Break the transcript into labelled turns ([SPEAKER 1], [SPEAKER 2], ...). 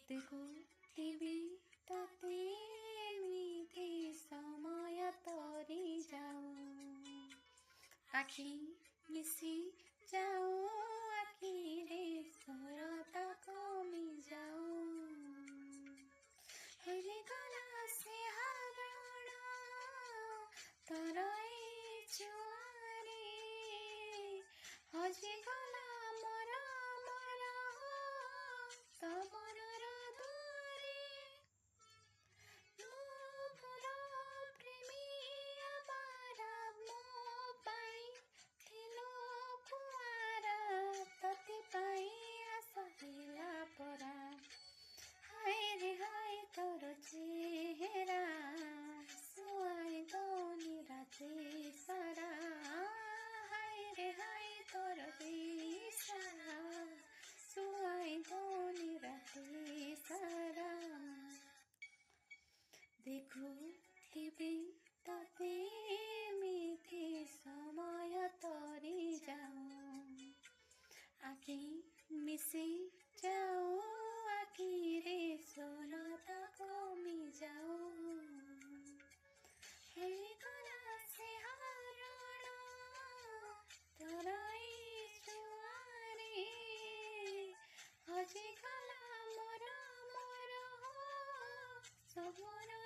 [SPEAKER 1] ଦେଖୁଥିବି ତତେ ଏମିତି ସମୟ ତରି ଯାଉ ଆଖି ମିଶି ଯାଉ ଆଖିରେ ସରତା କମି ଯାଉ ହେରିଗଲା ସେ ହରଣ ତୋର ଏଇ ଛୁଆରେ ହଜିଗଲା ମୋର ତୋ ମନର ଦୁଆରେ ମୋର ପ୍ରେମୀ ଆମର ମୋ ପାଇଁ ଥିଲୁ କୁଆରା ତତେ ପାଇଁ ଆଶା ହେଲା ପରା ହାୟ ରେ ହାୟ ତୋର ଚେହେରା ସୁଆଇ ଦଉନି ରାତି ସାରା ହାୟ ରେ ହାୟ ତୋର ଇଶାରା ସୁଆଇ ଦଉନି ରାତି ସାରା ଦେଖୁଥିବି ତତେ ଏମିତି ସମୟ ତରି ଯାଉ ଆଖି ମିଶି ଯାଉ ଆଖିରେ ସରତା କମି ଯାଉ ହେଇଗଲା ସେ ହରଣ ତୋର ଏଇ ଛୁଆରେ ହଜିଗଲା ମୋର ସପନ